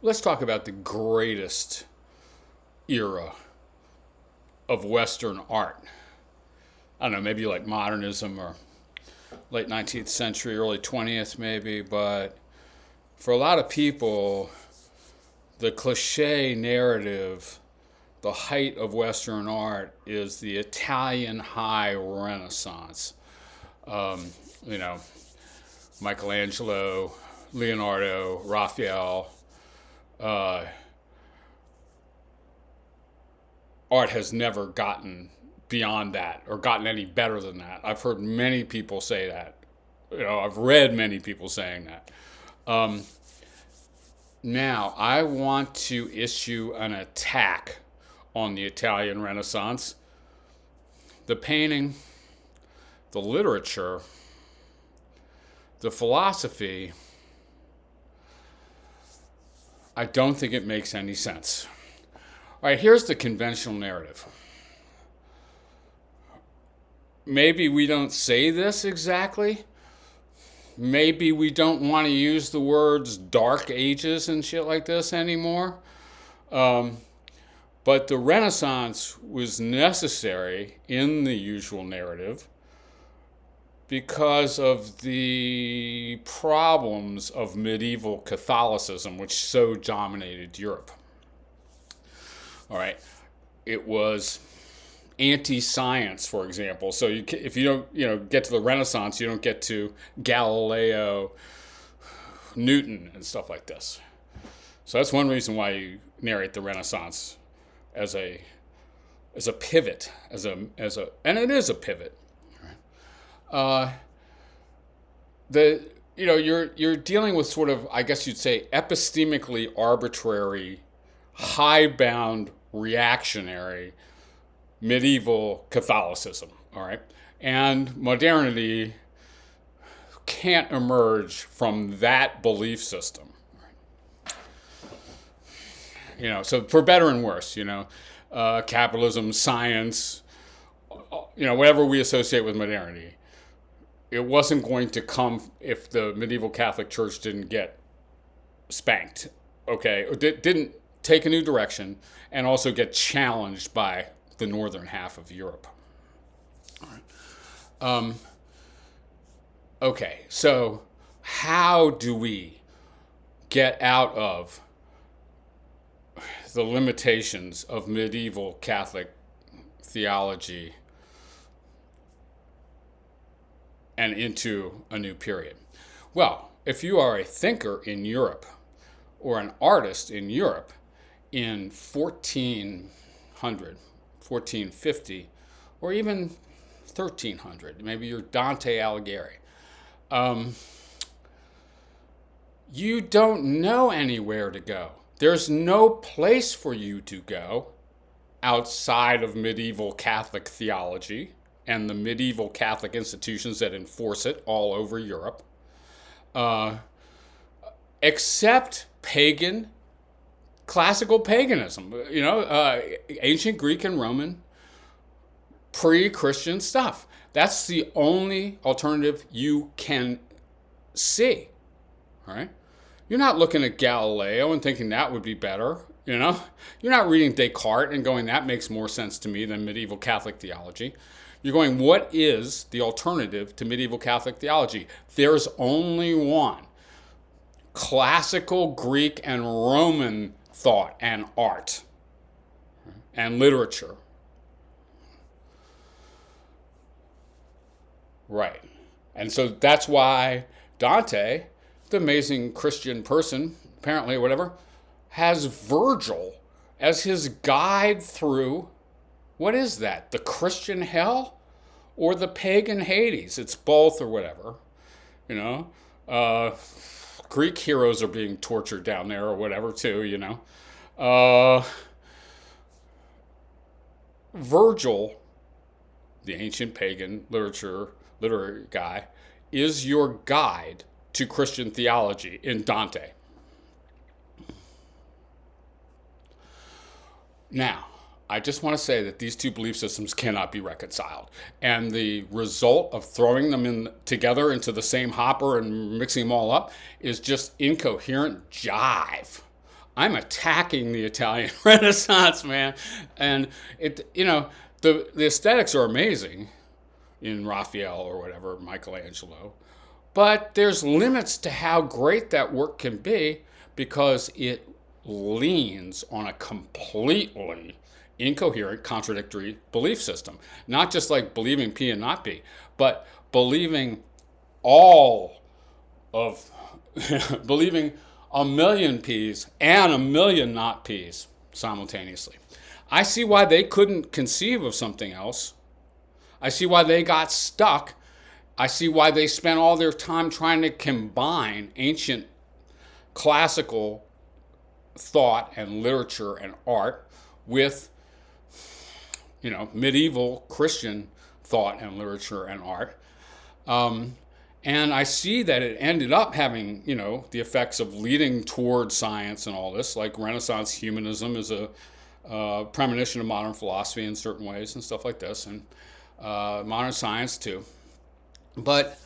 let's talk about the greatest era of Western art. I don't know, maybe like modernism or late 19th century, early 20th maybe, but for a lot of people, the cliche narrative, the height of Western art is the Italian high Renaissance. Um, you know, Michelangelo, Leonardo, Raphael. Uh, Art has never gotten beyond that or gotten any better than that. I've heard many people say that. I've read many people saying that. Now, I want to issue an attack on the Italian Renaissance. The painting, the literature, the philosophy, I don't think it makes any sense. All right, here's the conventional narrative. Maybe we don't say this exactly. Maybe we don't want to use the words dark ages and shit like this anymore. But the Renaissance was necessary in the usual narrative because of the problems of medieval Catholicism, which so dominated Europe. All right, it was anti-science, for example. So if you don't, get to the Renaissance, you don't get to Galileo, Newton, and stuff like this. So that's one reason why you narrate the Renaissance as a pivot, and it is a pivot. You're dealing with sort of, I guess you'd say, epistemically arbitrary, high-bound, reactionary medieval Catholicism, all right? And modernity can't emerge from that belief system. So for better and worse, capitalism, science, whatever we associate with modernity, it wasn't going to come if the medieval Catholic Church didn't get spanked, okay? Or didn't take a new direction and also get challenged by the northern half of Europe. All right. Okay, so how do we get out of the limitations of medieval Catholic theology and into a new period? Well, if you are a thinker in Europe or an artist in Europe in 1400, 1450, or even 1300, maybe you're Dante Alighieri, you don't know anywhere to go. There's no place for you to go outside of medieval Catholic theology and the medieval Catholic institutions that enforce it all over Europe, except classical paganism, ancient Greek and Roman, pre-Christian stuff. That's the only alternative you can see, all right? You're not looking at Galileo and thinking that would be better, You're not reading Descartes and going, that makes more sense to me than medieval Catholic theology. You're going, what is the alternative to medieval Catholic theology? There's only one. Classical Greek and Roman thought and art and literature. Right. And so that's why Dante, the amazing Christian person, apparently or whatever, has Virgil as his guide through, what is that? The Christian hell or the pagan Hades? It's both or whatever. Greek heroes are being tortured down there or whatever too, Virgil, the ancient pagan literary guy, is your guide to Christian theology in Dante. Now, I just want to say that these two belief systems cannot be reconciled. And the result of throwing them together into the same hopper and mixing them all up is just incoherent jive. I'm attacking the Italian Renaissance, man. And the aesthetics are amazing in Raphael or whatever, Michelangelo. But there's limits to how great that work can be because it leans on a completely incoherent, contradictory belief system. Not just like believing P and not P, but believing all of, believing a million P's and a million not P's simultaneously. I see why they couldn't conceive of something else. I see why they got stuck. I see why they spent all their time trying to combine ancient classical thought and literature and art with, medieval Christian thought and literature and art. And I see that it ended up having, the effects of leading toward science and all this, like Renaissance humanism is a premonition of modern philosophy in certain ways and stuff like this, and modern science too. But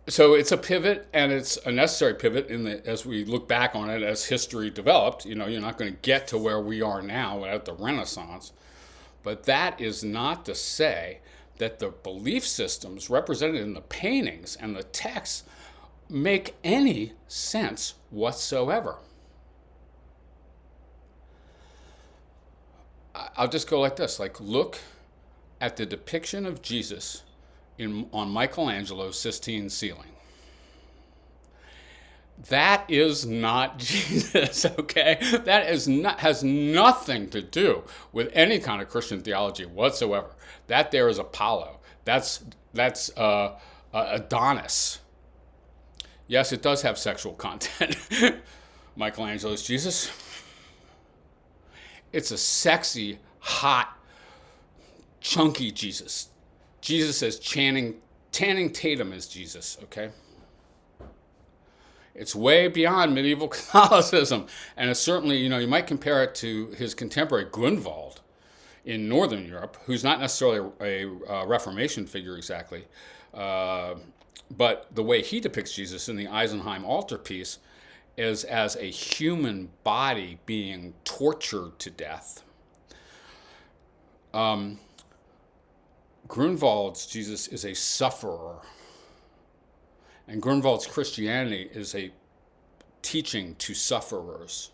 so it's a pivot, and it's a necessary pivot as we look back on it as history developed. You're not going to get to where we are now without the Renaissance. But that is not to say that the belief systems represented in the paintings and the texts make any sense whatsoever. I'll just go like this. Look at the depiction of Jesus on Michelangelo's Sistine ceiling. That is not Jesus, okay? That has nothing to do with any kind of Christian theology whatsoever. That there is Apollo. That's Adonis. Yes, it does have sexual content. Michelangelo's Jesus. It's a sexy, hot, chunky Jesus. Jesus as Channing Tatum is Jesus, okay? It's way beyond medieval Catholicism. And it's certainly, you might compare it to his contemporary Grunwald in Northern Europe, who's not necessarily a Reformation figure exactly. But the way he depicts Jesus in the Eisenheim altarpiece is as a human body being tortured to death. Grunwald's Jesus is a sufferer. And Grunwald's Christianity is a teaching to sufferers.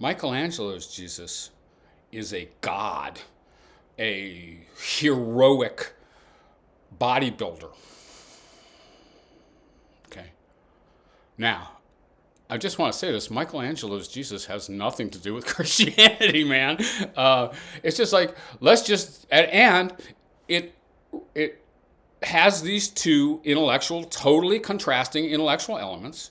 Michelangelo's Jesus is a god, a heroic bodybuilder. Okay. Now, I just want to say this. Michelangelo's Jesus has nothing to do with Christianity, man. It's just like, and it has these two totally contrasting intellectual elements,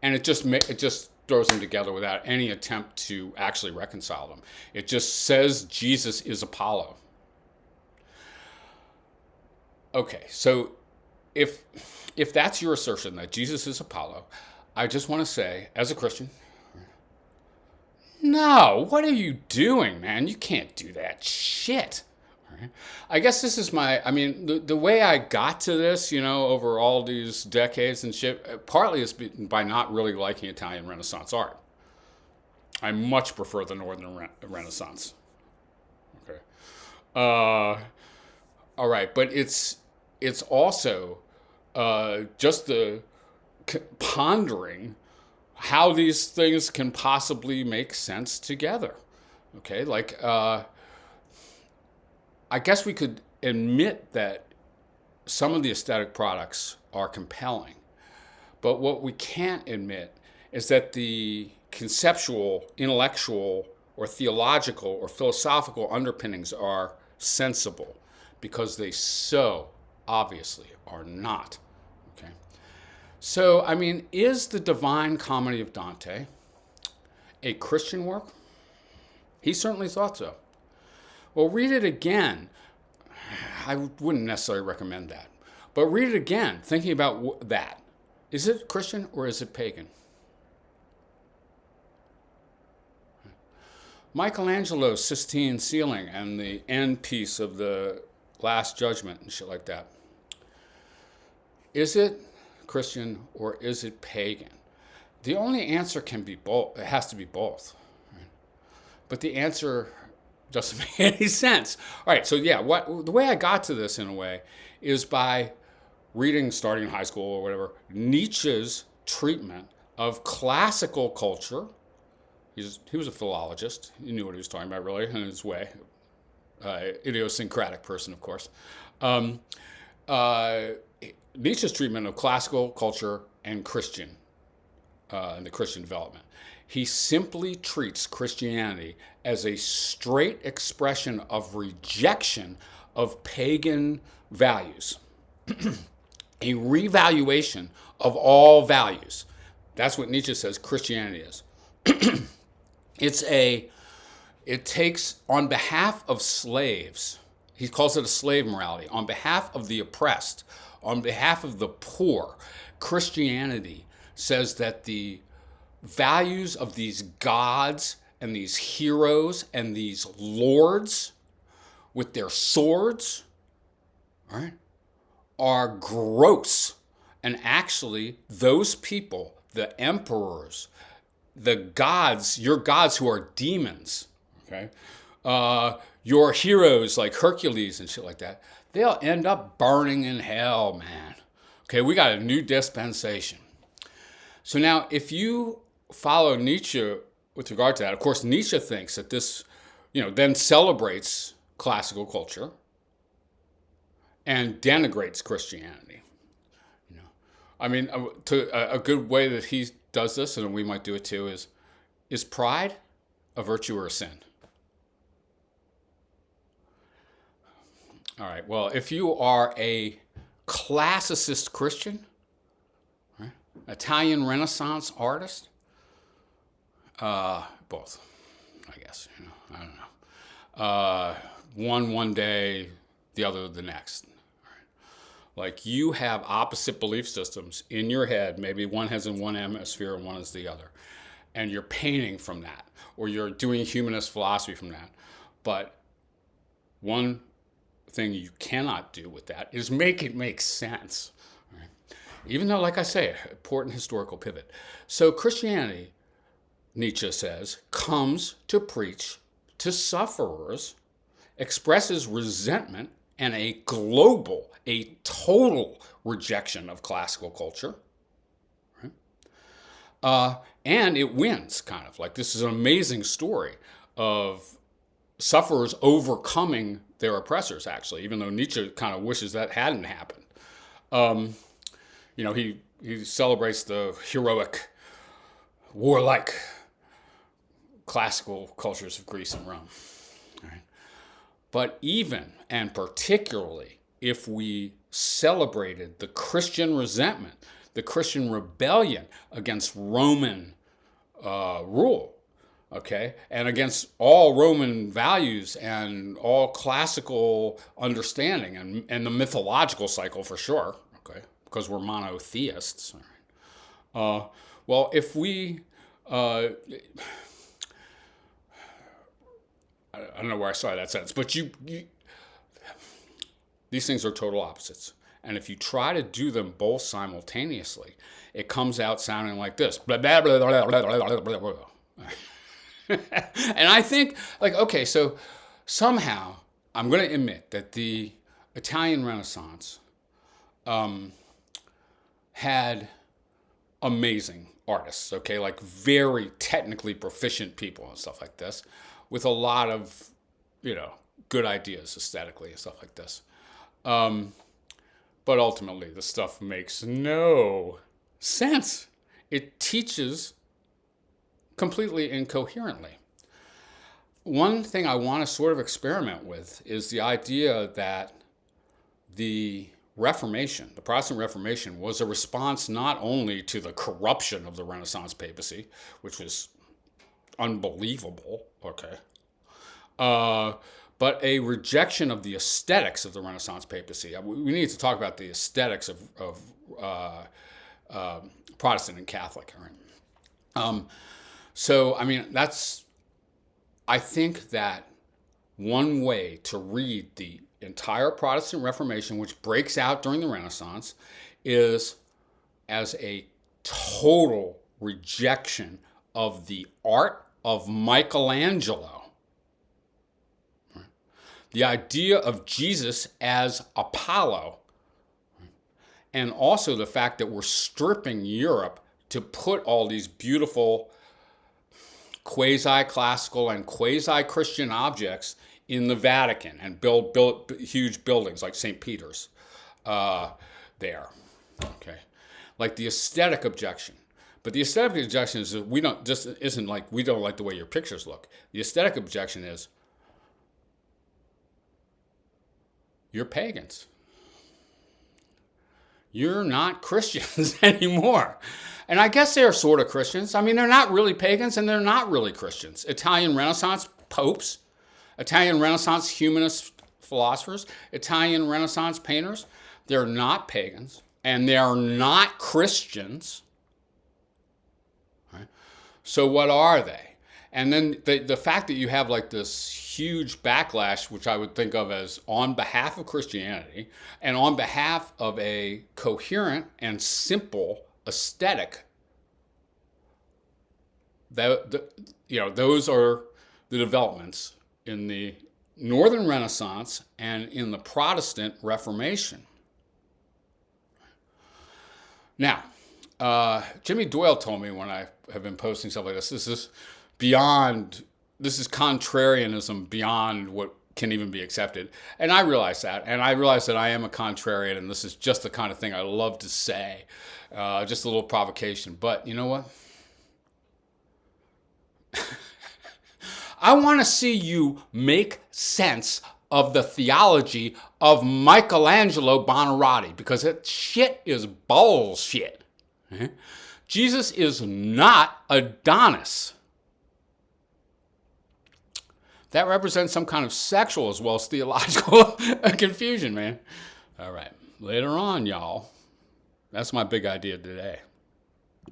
and it just throws them together without any attempt to actually reconcile them. It just says Jesus is Apollo. Okay, so if that's your assertion that Jesus is Apollo, I just want to say, as a Christian, no, what are you doing, man? You can't do that shit. I guess this is the way I got to this, over all these decades and shit, partly is by not really liking Italian Renaissance art. I much prefer the Northern Renaissance. Okay. All right, but it's also just the pondering how these things can possibly make sense together. Okay, I guess we could admit that some of the aesthetic products are compelling, but what we can't admit is that the conceptual, intellectual, or theological or philosophical underpinnings are sensible, because they so obviously are not. Okay. So, is the Divine Comedy of Dante a Christian work? He certainly thought so. Well, read it again. I wouldn't necessarily recommend that. But read it again, thinking about that. Is it Christian or is it pagan? Michelangelo's Sistine ceiling and the end piece of the Last Judgment and shit like that. Is it Christian or is it pagan? The only answer can be both. It has to be both. Right? But the answer doesn't make any sense. All right, so yeah, the way I got to this in a way is by reading, starting in high school or whatever, Nietzsche's treatment of classical culture. He was a philologist. He knew what he was talking about, really, in his way. Idiosyncratic person, of course. Um, uh, Nietzsche's treatment of classical culture and and the Christian development. He simply treats Christianity as a straight expression of rejection of pagan values, a revaluation of all values. That's what Nietzsche says Christianity is. It takes, on behalf of slaves, he calls it a slave morality, on behalf of the oppressed, on behalf of the poor, Christianity says that the values of these gods and these heroes and these lords with their swords, right, are gross. And actually, those people, the emperors, the gods, your gods who are demons, okay, your heroes like Hercules and shit like that, they'll end up burning in hell, man. Okay, we got a new dispensation. So now, if you follow Nietzsche with regard to that, of course, Nietzsche thinks that this, then celebrates classical culture and denigrates Christianity. I mean, a good way that he does this, and we might do it too, is pride a virtue or a sin? All right, well, if you are a classicist Christian, right, Italian Renaissance artist, both, I guess, I don't know. One day, the other the next. Like you have opposite belief systems in your head. Maybe one has in one hemisphere and one is the other. And you're painting from that, or you're doing humanist philosophy from that. But one thing you cannot do with that is make it make sense. Right? Even though, like I say, important historical pivot. So Christianity, Nietzsche says, comes to preach to sufferers, expresses resentment and a total rejection of classical culture. Right? And it wins, kind of. Like, this is an amazing story of sufferers overcoming their oppressors, actually, even though Nietzsche kind of wishes that hadn't happened. He celebrates the heroic, warlike classical cultures of Greece and Rome. Right? But even and particularly if we celebrated the Christian resentment, the Christian rebellion against Roman rule, okay, and against all Roman values and all classical understanding and the mythological cycle for sure, okay, because we're monotheists. All right. Well, if we, I don't know where I saw that sentence, but these things are total opposites. And if you try to do them both simultaneously, it comes out sounding like this. Blah, blah, blah, blah, blah, blah, blah, blah. And I think, okay, so somehow I'm going to admit that the Italian Renaissance had amazing artists, okay, like very technically proficient people and stuff like this, with a lot of, good ideas aesthetically and stuff like this. But ultimately, the stuff makes no sense. It teaches completely incoherently. One thing I want to sort of experiment with is the idea that the Reformation, the Protestant Reformation, was a response not only to the corruption of the Renaissance papacy, which was unbelievable, okay, but a rejection of the aesthetics of the Renaissance papacy. We need to talk about the aesthetics of Protestant and Catholic. Right? So, I mean, I think that one way to read the entire Protestant Reformation, which breaks out during the Renaissance, is as a total rejection of the art of Michelangelo. The idea of Jesus as Apollo, and also the fact that we're stripping Europe to put all these beautiful quasi-classical and quasi-Christian objects in the Vatican and build huge buildings like St. Peter's there. Okay, like the aesthetic objection. But the aesthetic objection is that we don't like the way your pictures look. The aesthetic objection is you're pagans. You're not Christians anymore. And I guess they're sort of Christians. I mean, they're not really pagans and they're not really Christians. Italian Renaissance popes, Italian Renaissance humanist philosophers, Italian Renaissance painters, they're not pagans and they're not Christians. Right? So what are they? And then the fact that you have like this huge backlash, which I would think of as on behalf of Christianity and on behalf of a coherent and simple aesthetic, those are the developments in the Northern Renaissance and in the Protestant Reformation. Now, Jimmy Doyle told me when I have been posting stuff like this is contrarianism beyond what can even be accepted. And I realize that. And I realize that I am a contrarian, and this is just the kind of thing I love to say. Just a little provocation. But you know what? I want to see you make sense of the theology of Michelangelo Buonarroti, because that shit is bullshit. Jesus is not Adonis. That represents some kind of sexual as well as theological confusion, man. All right. Later on, y'all. That's my big idea today.